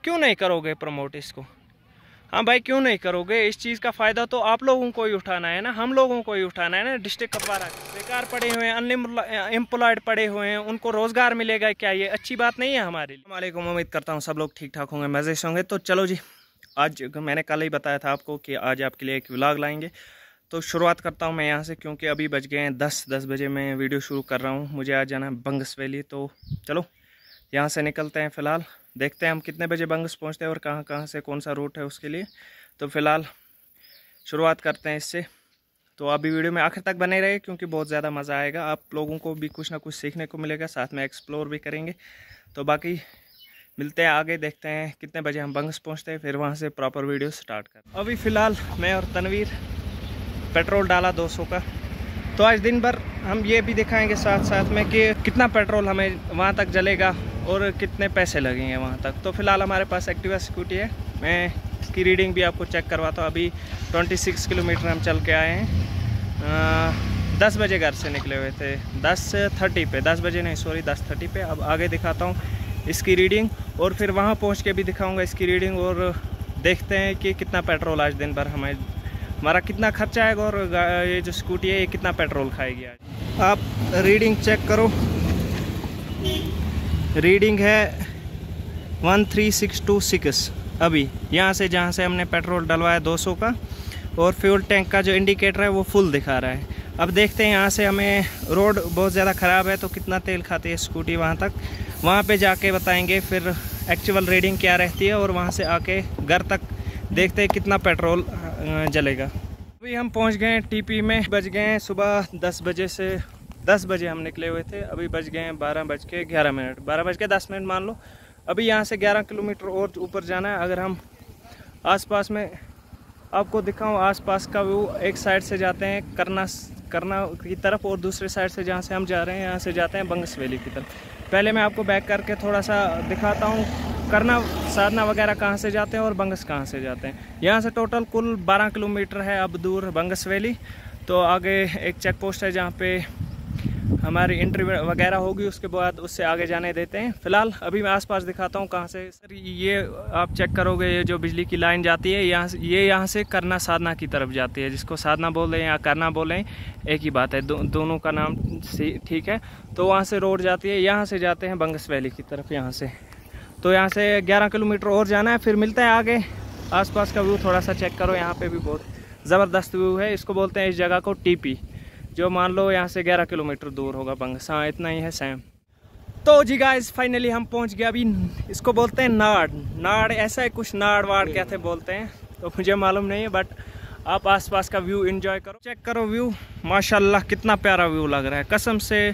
क्यों नहीं करोगे प्रमोट इसको? हाँ भाई, क्यों नहीं करोगे? इस चीज़ का फ़ायदा तो आप लोगों को ही उठाना है ना, हम लोगों को ही उठाना है ना। डिस्ट्रिक्ट कुपवारा बेकार पड़े हुए हैं, अनएम्प्लॉयड पड़े हुए हैं, उनको रोज़गार मिलेगा क्या? ये अच्छी बात नहीं है हमारे लिए। वालेकुम, उम्मीद करता हूँ सब लोग ठीक ठाक होंगे, मज़े से होंगे। तो चलो जी, आज मैंने कल ही बताया था आपको कि आज आपके लिए एक व्लॉग लाएंगे। तो शुरुआत करता हूँ मैं यहाँ से, क्योंकि अभी बज गए हैं 10 बजे मैं वीडियो शुरू कर रहा हूँ। मुझे आज जाना है बंगस वैली, तो चलो यहाँ से निकलते हैं। फ़िलहाल देखते हैं हम कितने बजे बंगस पहुँचते हैं और कहाँ कहाँ से कौन सा रूट है उसके लिए। तो फ़िलहाल शुरुआत करते हैं इससे। तो अभी वीडियो में आखिर तक बने रहे, क्योंकि बहुत ज़्यादा मज़ा आएगा। आप लोगों को भी कुछ ना कुछ सीखने को मिलेगा, साथ में एक्सप्लोर भी करेंगे। तो बाकी मिलते हैं आगे, देखते हैं कितने बजे हम बंगस पहुँचते हैं, फिर वहाँ से प्रॉपर वीडियो स्टार्ट कर। अभी फ़िलहाल मैं और तनवीर पेट्रोल डाला 200 का। तो आज दिन भर हम ये भी दिखाएंगे साथ साथ में कि कितना पेट्रोल हमें वहाँ तक जलेगा और कितने पैसे लगेंगे वहाँ तक। तो फ़िलहाल हमारे पास एक्टिवा स्कूटी है, मैं इसकी रीडिंग भी आपको चेक करवाता हूँ। अभी 26 किलोमीटर हम चल के आए हैं। 10 बजे घर से निकले हुए थे, 10:30 पे, 10 बजे नहीं सॉरी 10:30 पे। अब आगे दिखाता हूँ इसकी रीडिंग, और फिर वहाँ पहुँच के भी दिखाऊँगा इसकी रीडिंग, और देखते हैं कि कितना पेट्रोल आज दिन भर हमारा कितना खर्चा आएगा, और ये जो स्कूटी है ये कितना पेट्रोल खाएगी आज। आप रीडिंग चेक करो, रीडिंग है 13626। अभी यहाँ से जहाँ से हमने पेट्रोल डलवाया 200 का, और फ्यूल टैंक का जो इंडिकेटर है वो फुल दिखा रहा है। अब देखते हैं यहाँ से, हमें रोड बहुत ज़्यादा ख़राब है तो कितना तेल खाती है स्कूटी वहाँ तक, वहाँ पे जाके बताएंगे फिर एक्चुअल रीडिंग क्या रहती है, और वहाँ से आके घर तक देखते हैं कितना पेट्रोल जलेगा। अभी हम पहुँच गए हैं टीपी में, बज गए हैं सुबह 10 बजे से। 10 बजे हम निकले हुए थे, अभी बज गए हैं 12:11, 12:10 मान लो। अभी यहाँ से 11 किलोमीटर और ऊपर जाना है। अगर हम आसपास में आपको दिखाऊं, आसपास का व्यू, एक साइड से जाते हैं करना की तरफ, और दूसरे साइड से जहाँ से हम जा रहे हैं यहाँ से जाते हैं बंगस वैली की तरफ। पहले मैं आपको बैक करके थोड़ा सा दिखाता हूँ करना साधना वगैरह कहाँ से जाते हैं और बंगस कहाँ से जाते हैं। यहाँ से टोटल कुल 12 किलोमीटर है अब दूर बंगस वैली। तो आगे एक चेक पोस्ट है जहाँ पे हमारी एंट्री वगैरह होगी, उसके बाद उससे आगे जाने देते हैं। फ़िलहाल अभी मैं आसपास दिखाता हूँ कहाँ से। सर ये आप चेक करोगे, ये जो बिजली की लाइन जाती है यहाँ से करना साधना की तरफ जाती है। जिसको साधना बोलें या करना बोलें एक ही बात है, दोनों का नाम ठीक है। तो वहाँ से रोड जाती है, यहाँ से जाते हैं बंगस वैली की तरफ यहाँ से। तो यहाँ से 11 किलोमीटर और जाना है, फिर मिलता है आगे। आसपास का व्यू थोड़ा सा चेक करो, यहाँ पे भी बहुत ज़बरदस्त व्यू है। इसको बोलते हैं इस जगह को टीपी, जो मान लो यहाँ से 11 किलोमीटर दूर होगा बंगस। हाँ, इतना ही है सेम। तो जी गाइस, फाइनली हम पहुँच गए। अभी इसको बोलते हैं नाड़ ऐसा है कुछ, नाड़ वाड़ क्या थे बोलते हैं, तो मुझे मालूम नहीं है। बट आप आसपास का व्यू एंजॉय करो, चेक करो व्यू। माशाल्लाह कितना प्यारा व्यू लग रहा है, कसम से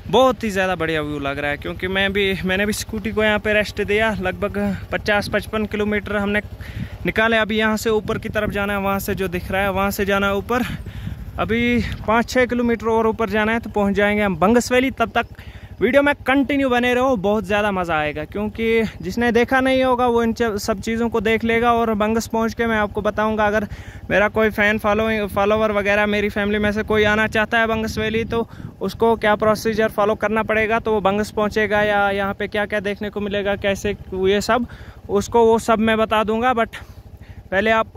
बहुत ही ज़्यादा बढ़िया व्यू लग रहा है। क्योंकि मैंने भी स्कूटी को यहाँ पे रेस्ट दिया, लगभग 50-55 किलोमीटर हमने निकाले। अभी यहाँ से ऊपर की तरफ जाना है, वहाँ से जो दिख रहा है वहाँ से जाना है ऊपर। अभी 5-6 किलोमीटर और ऊपर जाना है तो पहुँच जाएंगे हम बंगस वैली। तब तक वीडियो में कंटिन्यू बने रहो, बहुत ज़्यादा मज़ा आएगा। क्योंकि जिसने देखा नहीं होगा वो इन सब चीज़ों को देख लेगा, और बंगस पहुंच के मैं आपको बताऊंगा। अगर मेरा कोई फ़ैन फॉलोवर वगैरह मेरी फैमिली में से कोई आना चाहता है बंगस वैली, तो उसको क्या प्रोसीजर फॉलो करना पड़ेगा, तो वो बंगस पहुंचेगा या यहाँ पे क्या क्या देखने को मिलेगा, कैसे ये सब, उसको वो सब मैं बता दूँगा। बट पहले आप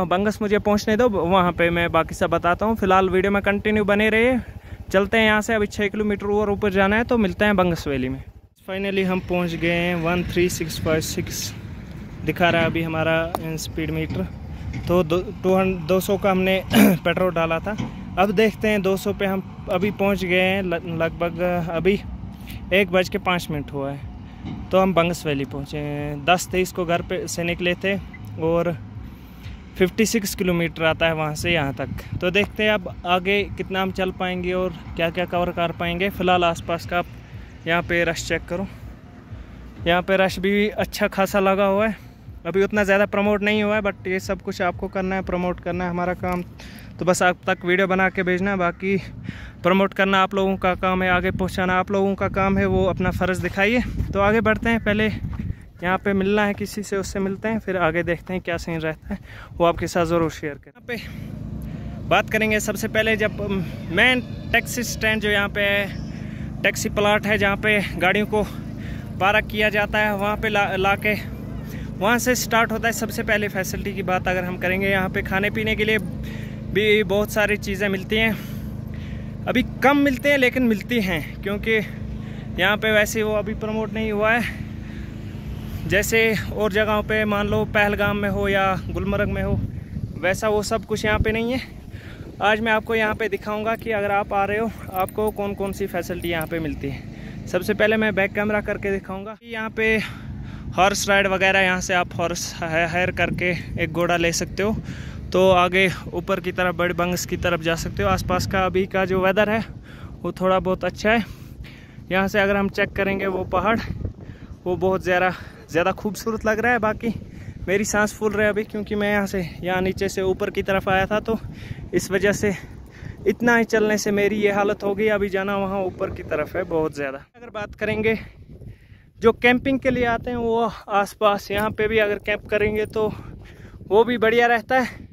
बंगस मुझे पहुँचने दो, वहाँ पर मैं बाकी सब बताता हूँ। फ़िलहाल वीडियो में कंटिन्यू बने रहिए। चलते हैं यहाँ से, अभी 6 किलोमीटर और ऊपर जाना है, तो मिलते हैं बंगस वैली में। फाइनली हम पहुँच गए हैं, 13656 दिखा रहा है अभी हमारा स्पीड मीटर। तो 200 का हमने पेट्रोल डाला था। अब देखते हैं 200 पे हम अभी पहुँच गए हैं। लगभग अभी 1:05 हुआ है, तो हम बंगस वैली पहुँचे हैं। 10:23 को घर पे से निकले थे, और 56 किलोमीटर आता है वहाँ से यहाँ तक। तो देखते हैं अब आगे कितना हम चल पाएंगे और क्या क्या कवर कर पाएंगे। फ़िलहाल आसपास का यहाँ पे रश चेक करो, यहाँ पे रश भी अच्छा खासा लगा हुआ है। अभी उतना ज़्यादा प्रमोट नहीं हुआ है, बट ये सब कुछ आपको करना है, प्रमोट करना है हमारा काम। तो बस आप तक वीडियो बना के भेजना है, बाकी प्रमोट करना आप लोगों का काम है, आगे पहुँचाना आप लोगों का काम है। वो अपना फ़र्ज़ दिखाइए। तो आगे बढ़ते हैं, पहले यहाँ पे मिलना है किसी से, उससे मिलते हैं, फिर आगे देखते हैं क्या सीन रहता है, वो आपके साथ ज़रूर शेयर करें। यहाँ पे बात करेंगे सबसे पहले, जब मेन टैक्सी स्टैंड जो यहाँ पे टैक्सी प्लाट है जहाँ पे गाड़ियों को पार्क किया जाता है, वहाँ पे ला के वहाँ से स्टार्ट होता है। सबसे पहले फैसिलिटी की बात अगर हम करेंगे, यहाँ पे खाने पीने के लिए भी बहुत सारी चीज़ें मिलती हैं। अभी कम मिलते हैं लेकिन मिलती हैं, क्योंकि यहाँ पे वैसे वो अभी प्रमोट नहीं हुआ है जैसे और जगहों पे, मान लो पहलगाम में हो या गुलमर्ग में हो, वैसा वो सब कुछ यहाँ पे नहीं है। आज मैं आपको यहाँ पे दिखाऊंगा कि अगर आप आ रहे हो आपको कौन कौन सी फैसिलिटी यहाँ पे मिलती है। सबसे पहले मैं बैक कैमरा करके दिखाऊंगा। यहाँ पे हॉर्स राइड वगैरह, यहाँ से आप हॉर्स हायर करके एक घोड़ा ले सकते हो, तो आगे ऊपर की तरफ बड़ी बंगस की तरफ जा सकते हो। आसपास का अभी का जो वेदर है वो थोड़ा बहुत अच्छा है। यहाँ से अगर हम चेक करेंगे वो पहाड़, वो बहुत ज़्यादा खूबसूरत लग रहा है। बाकी मेरी सांस फूल रही है अभी, क्योंकि मैं यहाँ नीचे से ऊपर की तरफ आया था, तो इस वजह से इतना ही चलने से मेरी ये हालत हो गई। अभी जाना वहाँ ऊपर की तरफ है बहुत ज़्यादा। अगर बात करेंगे जो कैंपिंग के लिए आते हैं, वो आसपास यहाँ पे भी अगर कैंप करेंगे तो वो भी बढ़िया रहता है।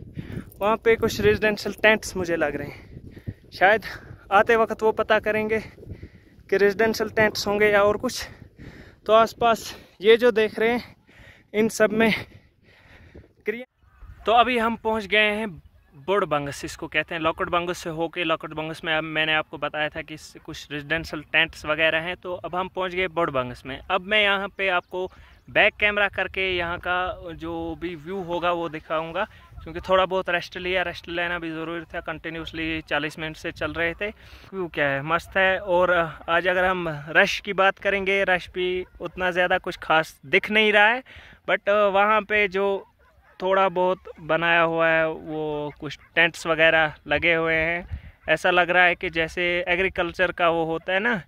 वहाँ पे कुछ रेजिडेंशियल टेंट्स मुझे लग रहे हैं, शायद आते वक्त वो पता करेंगे कि रेजिडेंशियल टेंट्स होंगे या और कुछ। तो आसपास ये जो देख रहे हैं इन सब में क्रिया। तो अभी हम पहुंच गए हैं बोड़ बंगस, इसको कहते हैं। लॉकट बंगस से होके, लॉकट बंगस में अब मैंने आपको बताया था कि कुछ रेजिडेंशियल टेंट्स वगैरह हैं, तो अब हम पहुंच गए बोड़ बंगस में। अब मैं यहाँ पे आपको बैक कैमरा करके यहाँ का जो भी व्यू होगा वो दिखाऊंगा, क्योंकि थोड़ा बहुत रेस्ट लेना भी ज़रूरी था। कंटिन्यूसली 40 मिनट से चल रहे थे। व्यू क्या है, मस्त है। और आज अगर हम रश की बात करेंगे, रश भी उतना ज़्यादा कुछ खास दिख नहीं रहा है, बट वहाँ पे जो थोड़ा बहुत बनाया हुआ है वो कुछ टेंट्स वगैरह लगे हुए हैं। ऐसा लग रहा है कि जैसे एग्रीकल्चर का वो होता है ना,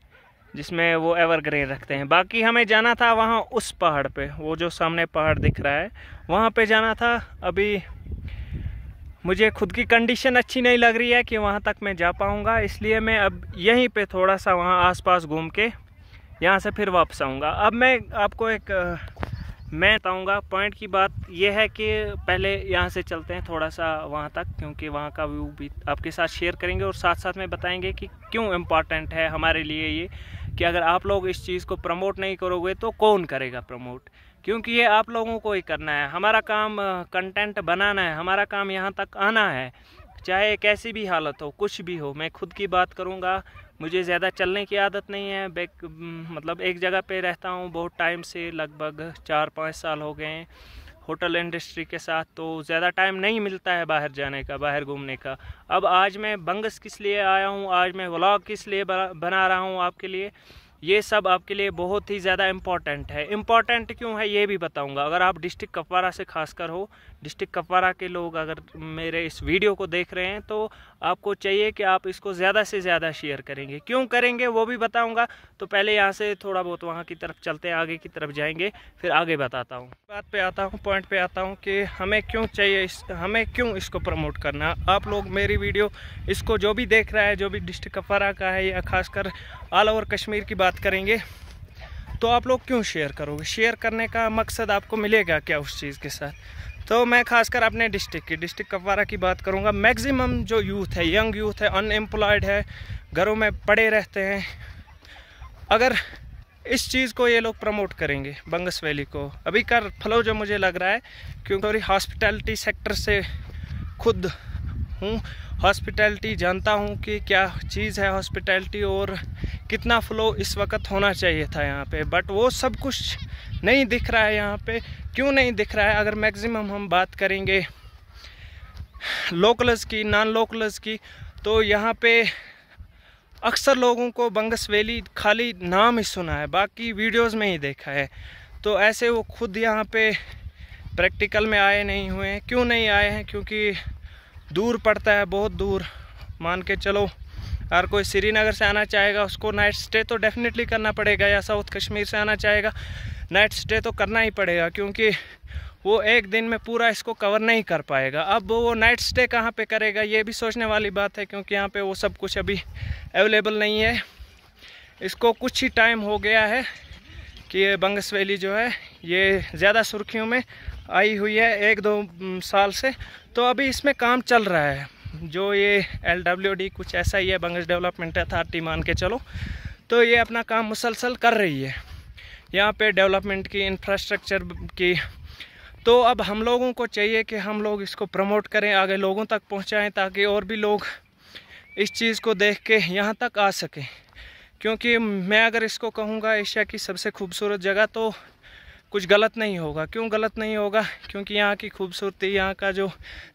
जिसमें वो एवरग्रीन रखते हैं। बाकी हमें जाना था वहाँ उस पहाड़ पे, वो जो सामने पहाड़ दिख रहा है वहाँ पे जाना था। अभी मुझे खुद की कंडीशन अच्छी नहीं लग रही है कि वहाँ तक मैं जा पाऊँगा, इसलिए मैं अब यहीं पे थोड़ा सा वहाँ आसपास घूम के यहाँ से फिर वापस आऊँगा। अब मैं आपको मैं बताऊँगा। पॉइंट की बात यह है कि पहले यहाँ से चलते हैं थोड़ा सा वहाँ तक, क्योंकि वहाँ का व्यू भी आपके साथ शेयर करेंगे और साथ साथ में बताएंगे कि क्यों इम्पॉर्टेंट है हमारे लिए ये, कि अगर आप लोग इस चीज़ को प्रमोट नहीं करोगे तो कौन करेगा प्रमोट, क्योंकि ये आप लोगों को ही करना है। हमारा काम कंटेंट बनाना है, हमारा काम यहाँ तक आना है, चाहे कैसी भी हालत हो, कुछ भी हो। मैं खुद की बात करूँगा, मुझे ज़्यादा चलने की आदत नहीं है। मतलब एक जगह पे रहता हूँ बहुत टाइम से, लगभग 4-5 साल हो गए हैं होटल इंडस्ट्री के साथ, तो ज़्यादा टाइम नहीं मिलता है बाहर जाने का, बाहर घूमने का। अब आज मैं बंगस किस लिए आया हूँ, आज मैं व्लॉग किस लिए बना रहा हूँ आपके लिए, ये सब आपके लिए बहुत ही ज़्यादा इम्पॉर्टेंट है। इम्पॉर्टेंट क्यों है ये भी बताऊंगा। अगर आप डिस्ट्रिक्ट कुपवारा से खासकर हो, डिस्ट्रिक्ट कुपवारा के लोग अगर मेरे इस वीडियो को देख रहे हैं, तो आपको चाहिए कि आप इसको ज़्यादा से ज़्यादा शेयर करेंगे। क्यों करेंगे वो भी बताऊंगा। तो पहले यहाँ से थोड़ा बहुत वहाँ की तरफ चलते हैं, आगे की तरफ जाएंगे, फिर आगे बताता हूँ। बात पे आता हूँ, पॉइंट पे आता हूँ कि हमें क्यों चाहिए, हमें क्यों इसको प्रमोट करना। आप लोग मेरी वीडियो इसको जो भी देख रहा है, जो भी डिस्ट्रिक्ट कुपवारा का है या खासकर ऑल ओवर कश्मीर की बात करेंगे, तो आप लोग क्यों शेयर करोगे। शेयर करने का मकसद आपको मिलेगा क्या उस चीज़ के साथ। तो मैं खासकर अपने डिस्ट्रिक्ट कुपवारा की बात करूंगा। मैक्सिमम जो यूथ है, यंग यूथ है, अनएम्प्लॉयड है, घरों में पड़े रहते हैं। अगर इस चीज़ को ये लोग प्रमोट करेंगे, बंगस वैली को, अभी का फ्लो जो मुझे लग रहा है, क्योंकि हॉस्पिटैलिटी सेक्टर से खुद हूँ, हॉस्पिटैलिटी जानता हूँ कि क्या चीज़ है हॉस्पिटैलिटी और कितना फ़्लो इस वक्त होना चाहिए था यहाँ पे, बट वो सब कुछ नहीं दिख रहा है यहाँ पे। क्यों नहीं दिख रहा है? अगर मैक्सिमम हम बात करेंगे लोकल्स की, नॉन लोकल्स की, तो यहाँ पे अक्सर लोगों को बंगस वैली खाली नाम ही सुना है, बाकी वीडियोस में ही देखा है। तो ऐसे वो खुद यहाँ पे प्रैक्टिकल में आए नहीं हुए हैं। क्यों नहीं आए हैं? क्योंकि दूर पड़ता है, बहुत दूर। मान के चलो अगर कोई श्रीनगर से आना चाहेगा, उसको नाइट स्टे तो डेफिनेटली करना पड़ेगा, या साउथ कश्मीर से आना चाहेगा नाइट स्टे तो करना ही पड़ेगा, क्योंकि वो एक दिन में पूरा इसको कवर नहीं कर पाएगा। अब वो नाइट स्टे कहाँ पे करेगा, ये भी सोचने वाली बात है, क्योंकि यहाँ पे वो सब कुछ अभी अवेलेबल नहीं है। इसको कुछ ही टाइम हो गया है कि ये बंगस वैली जो है ये ज़्यादा सुर्खियों में आई हुई है, 1-2 साल से। तो अभी इसमें काम चल रहा है, जो ये LWD कुछ ऐसा ही है, बंगस डेवलपमेंट अथॉरिटी मान के चलो, तो ये अपना काम मुसलसल कर रही है। यहाँ पे डेवलपमेंट की, इंफ्रास्ट्रक्चर की तो अब हम लोगों को चाहिए कि हम लोग इसको प्रमोट करें, आगे लोगों तक पहुंचाएं, ताकि और भी लोग इस चीज़ को देख के यहाँ तक आ सकें। क्योंकि मैं अगर इसको कहूँगा एशिया की सबसे खूबसूरत जगह, तो कुछ गलत नहीं होगा। क्यों गलत नहीं होगा? क्योंकि यहाँ की खूबसूरती, यहाँ का जो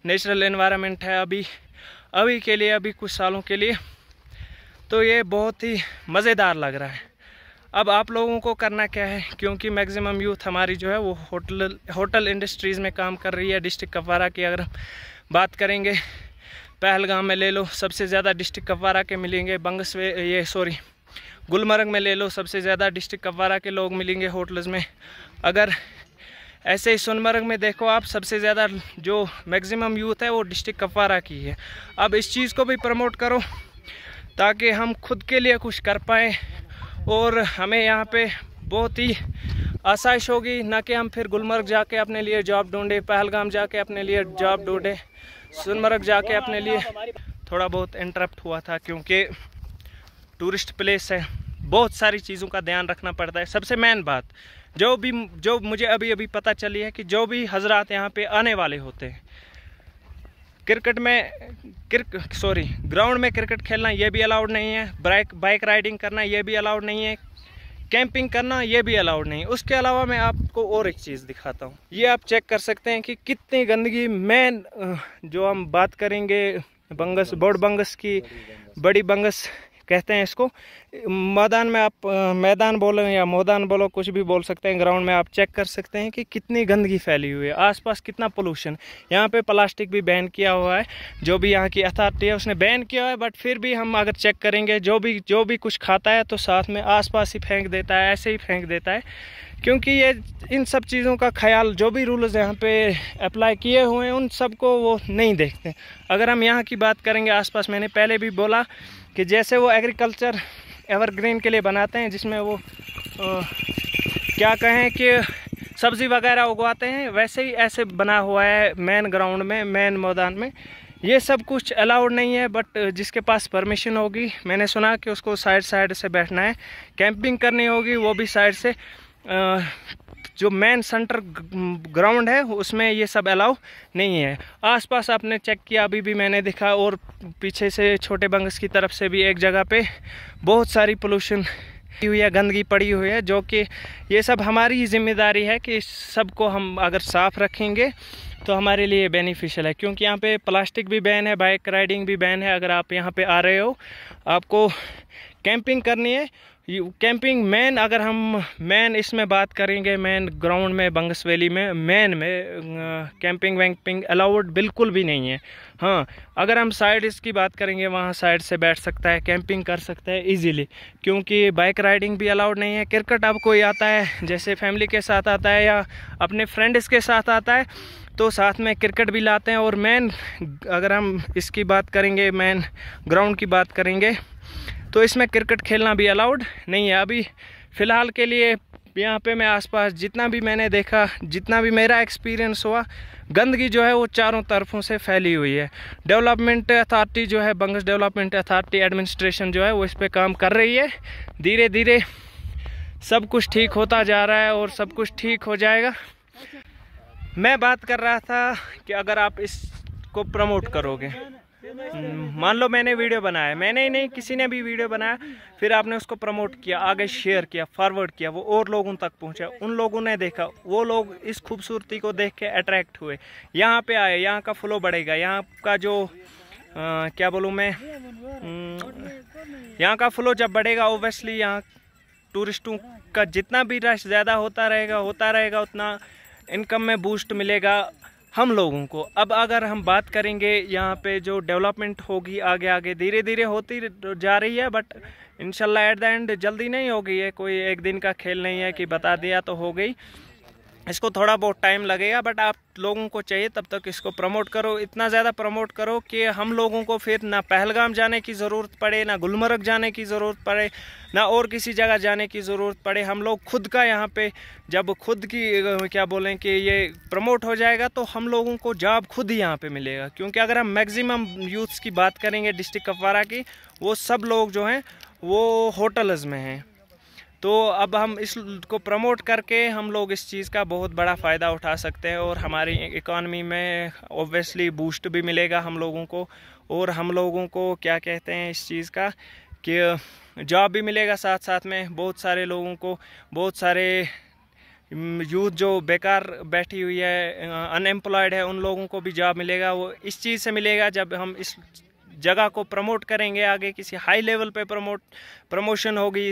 नेचुरल एनवायरनमेंट है अभी के लिए, अभी कुछ सालों के लिए, तो ये बहुत ही मज़ेदार लग रहा है। अब आप लोगों को करना क्या है, क्योंकि मैक्सिमम यूथ हमारी जो है वो होटल इंडस्ट्रीज़ में काम कर रही है। डिस्ट्रिक्ट कुपवारा की अगर बात करेंगे, पहलगाम में ले लो, सबसे ज़्यादा डिस्ट्रिक्ट कुपवारा के मिलेंगे। गुलमर्ग में ले लो, सबसे ज़्यादा डिस्ट्रिक्ट कुपवारा के लोग मिलेंगे होटल्स में। अगर ऐसे ही सोनमर्ग में देखो आप, सबसे ज़्यादा जो मैक्सिमम यूथ है वो डिस्ट्रिक्ट कुपवारा की है। अब इस चीज़ को भी प्रमोट करो ताकि हम खुद के लिए कुछ कर पाएँ और हमें यहाँ पे बहुत ही आसाइश होगी, ना कि हम फिर गुलमर्ग जाके अपने लिए जॉब ढूंढे, पहलगाम जाके अपने लिए जॉब ढूंढे, सोनमर्ग जाके अपने लिए। थोड़ा बहुत इंटरप्ट हुआ था क्योंकि टूरिस्ट प्लेस है, बहुत सारी चीज़ों का ध्यान रखना पड़ता है। सबसे मेन बात जो मुझे अभी पता चली है कि जो भी हजरात यहाँ पे आने वाले होते हैं, ग्राउंड में क्रिकेट खेलना ये भी अलाउड नहीं है, बाइक राइडिंग करना ये भी अलाउड नहीं है, कैंपिंग करना ये भी अलाउड नहीं है। उसके अलावा मैं आपको और एक चीज़ दिखाता हूँ। ये आप चेक कर सकते हैं कि कितनी गंदगी, मेन जो हम बात करेंगे बंगस की, बड़ी बंगस कहते हैं इसको। मैदान में आप मैदान बोलो या मैदान बोलो, कुछ भी बोल सकते हैं। ग्राउंड में आप चेक कर सकते हैं कि कितनी गंदगी फैली हुई है, आसपास कितना पोल्यूशन। यहाँ पे प्लास्टिक भी बैन किया हुआ है, जो भी यहाँ की अथॉरिटी है उसने बैन किया है, बट फिर भी हम अगर चेक करेंगे, जो भी कुछ खाता है तो साथ में आसपास ही फेंक देता है, ऐसे ही फेंक देता है। क्योंकि ये इन सब चीज़ों का ख्याल, जो भी रूल्स यहाँ पे अप्लाई किए हुए हैं उन सब को वो नहीं देखते। अगर हम यहाँ की बात करेंगे आसपास, मैंने पहले भी बोला कि जैसे वो एग्रीकल्चर एवरग्रीन के लिए बनाते हैं, जिसमें वो क्या कहें कि सब्ज़ी वगैरह उगवाते हैं, वैसे ही ऐसे बना हुआ है मेन ग्राउंड में, मेन मैदान में। ये सब कुछ अलाउड नहीं है, बट जिसके पास परमिशन होगी, मैंने सुना कि उसको साइड से बैठना है, कैंपिंग करनी होगी वो भी साइड से। जो मेन सेंटर ग्राउंड है उसमें ये सब अलाउ नहीं है। आसपास आपने चेक किया, अभी भी मैंने देखा, और पीछे से छोटे बंगस की तरफ से भी एक जगह पे बहुत सारी पोल्यूशन हुई है, गंदगी पड़ी हुई है, जो कि ये सब हमारी जिम्मेदारी है कि इस सब को हम अगर साफ़ रखेंगे तो हमारे लिए बेनिफिशियल है। क्योंकि यहाँ पे प्लास्टिक भी बैन है, बाइक राइडिंग भी बैन है। अगर आप यहाँ पे आ रहे हो, आपको कैंपिंग करनी है, कैंपिंग मेन, अगर हम मेन इसमें बात करेंगे, मेन ग्राउंड में बंगस वैली में मेन में कैंपिंग वैंपिंग अलाउड बिल्कुल भी नहीं है। हाँ, अगर हम साइड इसकी बात करेंगे, वहाँ साइड से बैठ सकता है, कैंपिंग कर सकता है इजीली, क्योंकि बाइक राइडिंग भी अलाउड नहीं है। क्रिकेट अब कोई आता है, जैसे फैमिली के साथ आता है या अपने फ्रेंड्स के साथ आता है, तो साथ में क्रिकेट भी लाते हैं। और मेन अगर हम इसकी बात करेंगे, मेन ग्राउंड की बात करेंगे, तो इसमें क्रिकेट खेलना भी अलाउड नहीं है। अभी फ़िलहाल के लिए यहाँ पे मैं आसपास जितना भी मैंने देखा, जितना भी मेरा एक्सपीरियंस हुआ, गंदगी जो है वो चारों तरफों से फैली हुई है। डेवलपमेंट अथॉरिटी जो है, बंगस डेवलपमेंट अथॉरिटी एडमिनिस्ट्रेशन जो है वो इस पर काम कर रही है। धीरे धीरे सब कुछ ठीक होता जा रहा है और सब कुछ ठीक हो जाएगा। मैं बात कर रहा था कि अगर आप इसको प्रमोट करोगे, मान लो मैंने वीडियो बनाया, मैंने ही नहीं, किसी ने भी वीडियो बनाया, फिर आपने उसको प्रमोट किया, आगे शेयर किया, फॉरवर्ड किया, वो और लोगों तक पहुंचा, उन लोगों ने देखा, वो लोग इस खूबसूरती को देख के अट्रैक्ट हुए, यहाँ पे आए, यहाँ का फ्लो बढ़ेगा, यहाँ का जो क्या बोलूँ मैं, यहाँ का फ्लो जब बढ़ेगा, ओबियसली यहाँ टूरिस्टों का जितना भी रश ज़्यादा होता रहेगा, उतना इनकम में बूस्ट मिलेगा हम लोगों को। अब अगर हम बात करेंगे, यहाँ पे जो डेवलपमेंट होगी आगे आगे धीरे धीरे होती जा रही है, बट इंशाल्लाह एट द एंड जल्दी नहीं होगी। ये कोई एक दिन का खेल नहीं है कि बता दिया तो हो गई, इसको थोड़ा बहुत टाइम लगेगा, बट आप लोगों को चाहिए तब तक इसको प्रमोट करो, इतना ज़्यादा प्रमोट करो कि हम लोगों को फिर ना पहलगाम जाने की ज़रूरत पड़े, ना गुलमर्ग जाने की ज़रूरत पड़े, ना और किसी जगह जाने की ज़रूरत पड़े। हम लोग खुद का यहाँ पे जब खुद की क्या बोलें कि ये प्रमोट हो जाएगा तो हम लोगों को जॉब खुद ही यहाँ पे मिलेगा। क्योंकि अगर हम मैक्सिमम यूथ्स की बात करेंगे डिस्ट्रिक्ट कुपवारा की, वो सब लोग जो हैं वो होटल्स में हैं, तो अब हम इसको प्रमोट करके हम लोग इस चीज़ का बहुत बड़ा फ़ायदा उठा सकते हैं और हमारी इकॉनमी में ऑब्वियसली बूस्ट भी मिलेगा हम लोगों को। और हम लोगों को क्या कहते हैं इस चीज़ का कि जॉब भी मिलेगा, साथ साथ में बहुत सारे लोगों को, बहुत सारे यूथ जो बेकार बैठी हुई है, अनएम्प्लॉयड है, उन लोगों को भी जॉब मिलेगा। वो इस चीज़ से मिलेगा जब हम इस जगह को प्रमोट करेंगे, आगे किसी हाई लेवल पे प्रमोशन होगी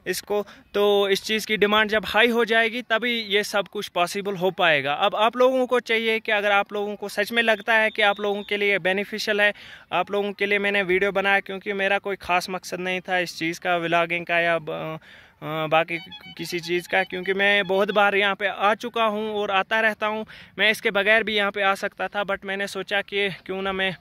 इसको, तो इस चीज़ की डिमांड जब हाई हो जाएगी तभी ये सब कुछ पॉसिबल हो पाएगा। अब आप लोगों को चाहिए कि अगर आप लोगों को सच में लगता है कि आप लोगों के लिए बेनिफिशियल है, आप लोगों के लिए मैंने वीडियो बनाया, क्योंकि मेरा कोई ख़ास मकसद नहीं था इस चीज़ का, व्लॉगिंग का या बाकी किसी चीज़ का, क्योंकि मैं बहुत बार यहाँ पे आ चुका हूँ और आता रहता हूँ। मैं इसके बगैर भी यहाँ पे आ सकता था, बट मैंने सोचा कि क्यों ना मैं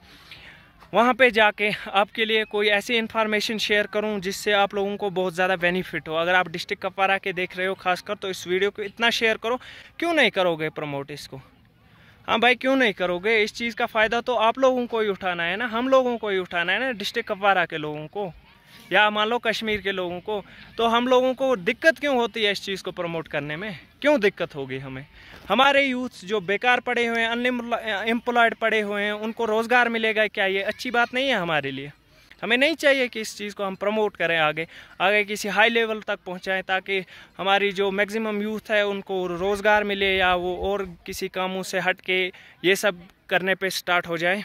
वहाँ पे जाके आपके लिए कोई ऐसी इन्फॉर्मेशन शेयर करूँ जिससे आप लोगों को बहुत ज़्यादा बेनिफिट हो। अगर आप डिस्ट्रिक्ट कुपवारा के देख रहे हो खासकर, तो इस वीडियो को इतना शेयर करो। क्यों नहीं करोगे प्रमोट इसको? हाँ भाई, क्यों नहीं करोगे? इस चीज़ का फ़ायदा तो आप लोगों को ही उठाना है ना, हम लोगों को ही उठाना है ना, डिस्ट्रिक्ट कुपवारा के लोगों को या मान लो कश्मीर के लोगों को। तो हम लोगों को दिक्कत क्यों होती है इस चीज़ को प्रमोट करने में? क्यों दिक्कत होगी हमें? हमारे यूथ जो बेकार पड़े हुए हैं, अनएम्प्लॉयड पड़े हुए हैं, उनको रोज़गार मिलेगा। क्या ये अच्छी बात नहीं है हमारे लिए? हमें नहीं चाहिए कि इस चीज़ को हम प्रमोट करें, आगे किसी हाई लेवल तक पहुंचाएं, ताकि हमारी जो मैक्सिमम यूथ है उनको रोज़गार मिले या वो और किसी कामों से हट के ये सब करने पे स्टार्ट हो जाए।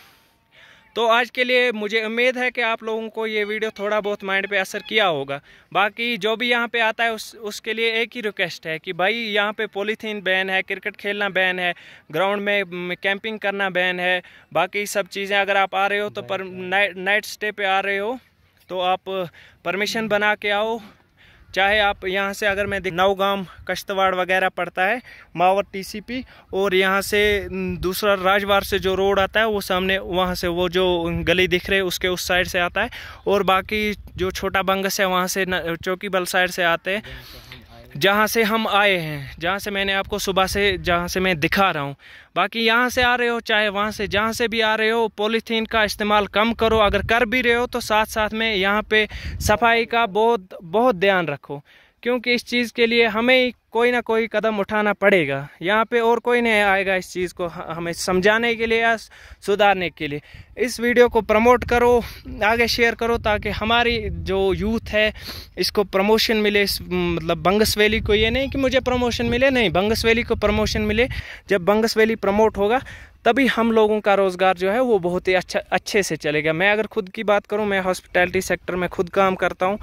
तो आज के लिए मुझे उम्मीद है कि आप लोगों को ये वीडियो थोड़ा बहुत माइंड पे असर किया होगा। बाकी जो भी यहाँ पे आता है उसके लिए एक ही रिक्वेस्ट है कि भाई यहाँ पे पॉलीथीन बैन है, क्रिकेट खेलना बैन है, ग्राउंड में कैंपिंग करना बैन है। बाकी सब चीज़ें अगर आप आ रहे हो तो नाइट स्टे पे आ रहे हो तो आप परमिशन बना के आओ। चाहे आप यहाँ से, अगर मैं नौगाम कश्तवाड़ वगैरह पड़ता है, मावर टीसीपी, और यहाँ से दूसरा राजवार से जो रोड आता है वो सामने, वहाँ से वो जो गली दिख रही है उसके उस साइड से आता है, और बाकी जो छोटा बंगस है वहाँ से चौकीबल साइड से आते हैं, जहाँ से हम आए हैं, जहाँ से मैंने आपको सुबह से जहाँ से मैं दिखा रहा हूँ। बाकी यहाँ से आ रहे हो चाहे वहाँ से जहाँ से भी आ रहे हो, पॉलीथीन का इस्तेमाल कम करो। अगर कर भी रहे हो तो साथ साथ में यहाँ पे सफाई का बहुत ध्यान रखो, क्योंकि इस चीज़ के लिए हमें कोई ना कोई कदम उठाना पड़ेगा। यहाँ पे और कोई नहीं आएगा इस चीज़ को हमें समझाने के लिए या सुधारने के लिए। इस वीडियो को प्रमोट करो, आगे शेयर करो, ताकि हमारी जो यूथ है इसको प्रमोशन मिले। मतलब बंगस वैली को ये नहीं कि मुझे प्रमोशन मिले, नहीं, बंगस वैली को प्रमोशन मिले। जब बंगस वैली प्रमोट होगा तभी हम लोगों का रोज़गार जो है वो बहुत ही अच्छे से चलेगा। मैं अगर खुद की बात करूं, मैं हॉस्पिटैलिटी सेक्टर में खुद काम करता हूं।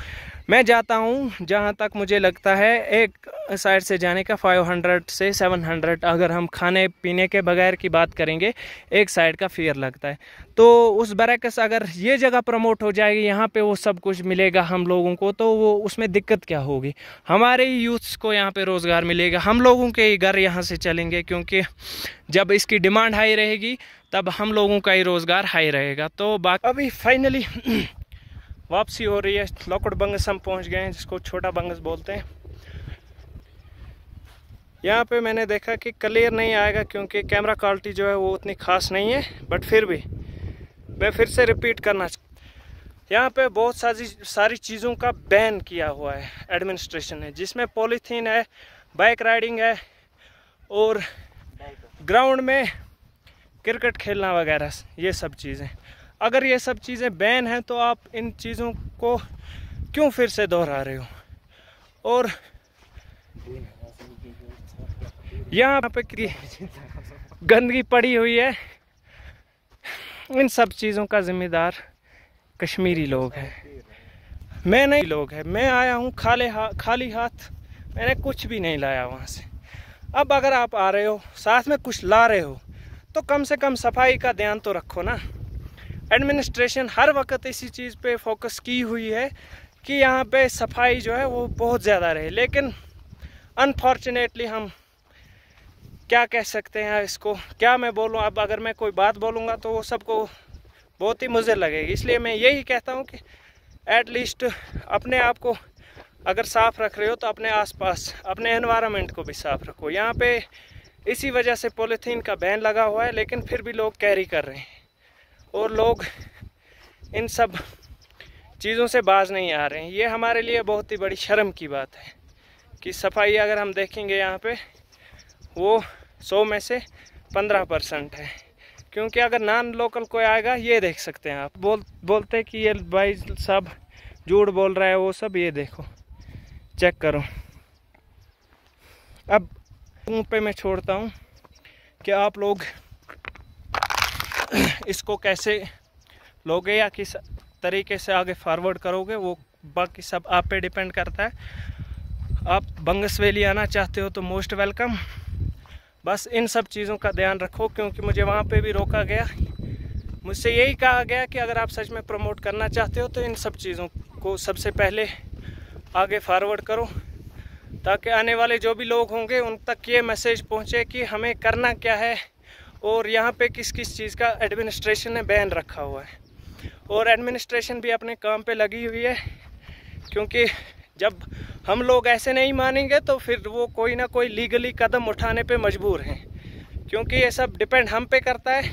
मैं जाता हूं जहां तक मुझे लगता है एक साइड से जाने का 500 से 700, अगर हम खाने पीने के बगैर की बात करेंगे, एक साइड का फेयर लगता है। तो उस बरकस अगर ये जगह प्रमोट हो जाएगी, यहाँ पे वो सब कुछ मिलेगा हम लोगों को, तो वो उसमें दिक्कत क्या होगी? हमारे ही यूथ्स को यहाँ पे रोज़गार मिलेगा, हम लोगों के ही घर यहाँ से चलेंगे, क्योंकि जब इसकी डिमांड हाई रहेगी तब हम लोगों का ही रोज़गार हाई रहेगा। तो बाकी अभी फाइनली वापसी हो रही है। लोकड़ बंगस हम पहुँच गए हैं, जिसको छोटा बंगस बोलते हैं। यहाँ पे मैंने देखा कि क्लियर नहीं आएगा क्योंकि कैमरा क्वालिटी जो है वो उतनी ख़ास नहीं है, बट फिर भी मैं फिर से रिपीट करना यहाँ पे बहुत सारी चीज़ों का बैन किया हुआ है एडमिनिस्ट्रेशन ने, जिसमें पॉलीथीन है, बाइक राइडिंग है और ग्राउंड में क्रिकेट खेलना वगैरह, ये सब चीज़ें। अगर ये सब चीज़ें बैन हैं तो आप इन चीज़ों को क्यों फिर से दोहरा रहे हो? और यहाँ पे गंदगी पड़ी हुई है, इन सब चीज़ों का जिम्मेदार कश्मीरी लोग हैं, मैं नहीं। लोग हैं, मैं आया हूँ खाली हाथ, मैंने कुछ भी नहीं लाया वहाँ से। अब अगर आप आ रहे हो साथ में कुछ ला रहे हो तो कम से कम सफाई का ध्यान तो रखो ना। एडमिनिस्ट्रेशन हर वक्त इसी चीज़ पे फोकस की हुई है कि यहाँ पे सफाई जो है वो बहुत ज़्यादा रहे, लेकिन अनफॉर्चुनेटली हम क्या कह सकते हैं इसको, क्या मैं बोलूँ? अब अगर मैं कोई बात बोलूँगा तो वो सबको बहुत ही मुझे लगेगी, इसलिए मैं यही कहता हूँ कि एटलीस्ट अपने आप को अगर साफ़ रख रहे हो तो अपने आसपास, अपने एनवायरनमेंट को भी साफ़ रखो। यहाँ पे इसी वजह से पॉलीथीन का बैन लगा हुआ है, लेकिन फिर भी लोग कैरी कर रहे हैं और लोग इन सब चीज़ों से बाज नहीं आ रहे हैं। ये हमारे लिए बहुत ही बड़ी शर्म की बात है कि सफाई अगर हम देखेंगे यहाँ पे वो 100 में से 15% है, क्योंकि अगर नॉन लोकल कोई आएगा, ये देख सकते हैं आप, बोलते कि ये भाई सब झूठ बोल रहा है वो सब, ये देखो चेक करो। अब पे मैं छोड़ता हूँ कि आप लोग इसको कैसे लोगे या किस तरीके से आगे फॉरवर्ड करोगे, वो बाकी सब आप पे डिपेंड करता है। आप बंगस वैली आना चाहते हो तो मोस्ट वेलकम। बस इन सब चीज़ों का ध्यान रखो, क्योंकि मुझे वहाँ पे भी रोका गया। मुझसे यही कहा गया कि अगर आप सच में प्रमोट करना चाहते हो तो इन सब चीज़ों को सबसे पहले आगे फॉरवर्ड करो, ताकि आने वाले जो भी लोग होंगे उन तक ये मैसेज पहुँचे कि हमें करना क्या है और यहाँ पे किस किस चीज़ का एडमिनिस्ट्रेशन ने बैन रखा हुआ है। और एडमिनिस्ट्रेशन भी अपने काम पे लगी हुई है, क्योंकि जब हम लोग ऐसे नहीं मानेंगे तो फिर वो कोई ना कोई लीगली कदम उठाने पे मजबूर हैं, क्योंकि ये सब डिपेंड हम पे करता है।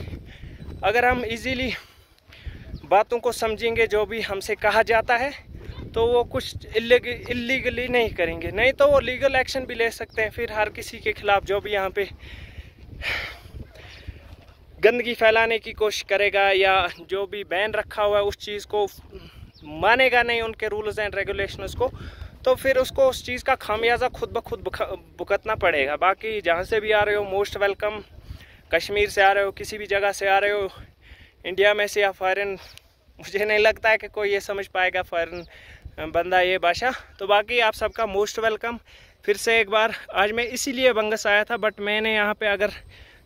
अगर हम इजीली बातों को समझेंगे, जो भी हमसे कहा जाता है, तो वो कुछ इलीगली नहीं करेंगे, नहीं तो वो लीगल एक्शन भी ले सकते हैं। फिर हर किसी के खिलाफ जो भी यहाँ पे गंदगी फैलाने की कोशिश करेगा या जो भी बैन रखा हुआ है उस चीज़ को मानेगा नहीं, उनके रूल्स एंड रेगुलेशंस को, तो फिर उसको उस चीज़ का खामियाजा खुद ब खुद भुगतना पड़ेगा। बाकी जहाँ से भी आ रहे हो मोस्ट वेलकम। कश्मीर से आ रहे हो, किसी भी जगह से आ रहे हो, इंडिया में से या फॉरेन, मुझे नहीं लगता है कि कोई ये समझ पाएगा फॉरेन बंदा ये भाषा। तो बाकी आप सबका मोस्ट वेलकम। फिर से एक बार आज मैं इसीलिए बंगस आया था, बट मैंने यहाँ पे अगर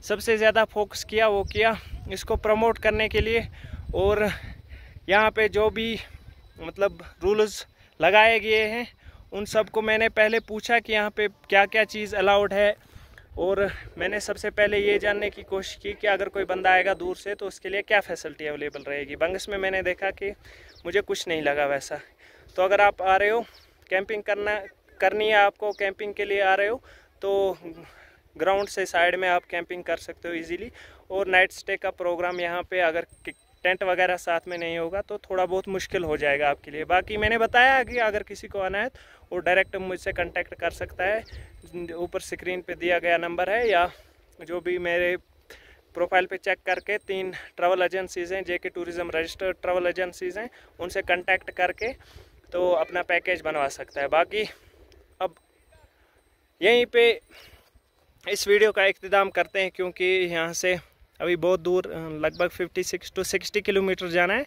सबसे ज़्यादा फोकस किया वो किया इसको प्रमोट करने के लिए। और यहाँ पे जो भी मतलब रूल्स लगाए गए हैं उन सब को मैंने पहले पूछा कि यहाँ पे क्या क्या चीज़ अलाउड है, और मैंने सबसे पहले ये जानने की कोशिश की कि अगर कोई बंदा आएगा दूर से तो उसके लिए क्या फैसिलिटी अवेलेबल रहेगी। बंगस में मैंने देखा कि मुझे कुछ नहीं लगा वैसा। तो अगर आप आ रहे हो कैंपिंग करनी है, आपको कैंपिंग के लिए आ रहे हो, तो ग्राउंड से साइड में आप कैंपिंग कर सकते हो इजीली। और नाइट स्टे का प्रोग्राम यहाँ पे अगर टेंट वगैरह साथ में नहीं होगा तो थोड़ा बहुत मुश्किल हो जाएगा आपके लिए। बाकी मैंने बताया कि अगर किसी को आना है वो डायरेक्ट मुझसे कांटेक्ट कर सकता है। ऊपर स्क्रीन पे दिया गया नंबर है, या जो भी मेरे प्रोफाइल पे चेक करके 3 ट्रैवल एजेंसीज़ हैं, जेके टूरिज़्म रजिस्टर्ड ट्रैवल एजेंसीज़ हैं, उनसे कांटेक्ट करके तो अपना पैकेज बनवा सकता है। बाकी अब यहीं पे इस वीडियो का इख्तिताम करते हैं, क्योंकि यहाँ से अभी बहुत दूर लगभग 56 to 60 किलोमीटर जाना है,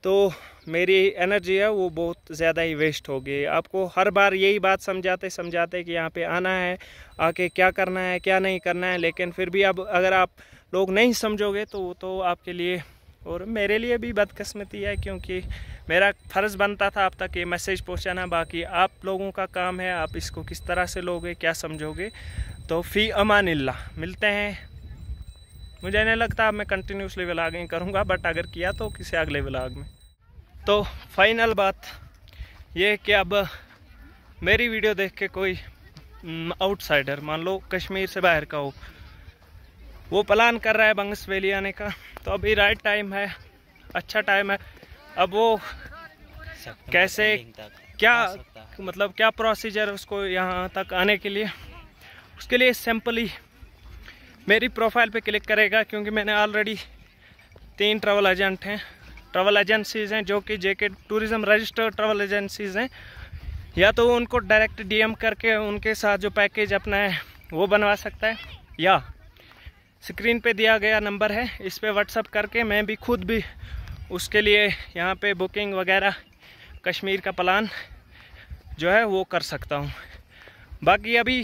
तो मेरी एनर्जी है वो बहुत ज़्यादा ही वेस्ट हो गई। आपको हर बार यही बात समझाते कि यहाँ पे आना है, आके क्या करना है क्या नहीं करना है, लेकिन फिर भी अब अगर आप लोग नहीं समझोगे तो वो तो आपके लिए और मेरे लिए भी बदकिस्मती है, क्योंकि मेरा फ़र्ज़ बनता था आप तक ये मैसेज पहुँचाना। बाकी आप लोगों का काम है, आप इसको किस तरह से लोगे, क्या समझोगे। तो फ़ी अमानिल्लाह, मिलते हैं। मुझे नहीं लगता अब मैं कंटिन्यूसली व्लॉगिंग करूँगा, बट अगर किया तो किसी अगले व्लॉग में। तो फाइनल बात ये कि अब मेरी वीडियो देख के कोई आउटसाइडर, मान लो कश्मीर से बाहर का हो, वो प्लान कर रहा है बंगस वैली आने का, तो अभी राइट टाइम है, अच्छा टाइम है। अब वो कैसे क्या मतलब क्या प्रोसीजर उसको यहाँ तक आने के लिए, उसके लिए सिंपली मेरी प्रोफाइल पे क्लिक करेगा, क्योंकि मैंने ऑलरेडी 3 ट्रैवल एजेंसीज़ हैं जो कि जेके टूरिज़्म रजिस्टर्ड ट्रैवल एजेंसीज़ हैं। या तो उनको डायरेक्ट डीएम करके उनके साथ जो पैकेज अपना है वो बनवा सकता है, या स्क्रीन पे दिया गया नंबर है इस पे व्हाट्सअप करके मैं भी खुद भी उसके लिए यहाँ पे बुकिंग वगैरह कश्मीर का प्लान जो है वो कर सकता हूँ। बाकी अभी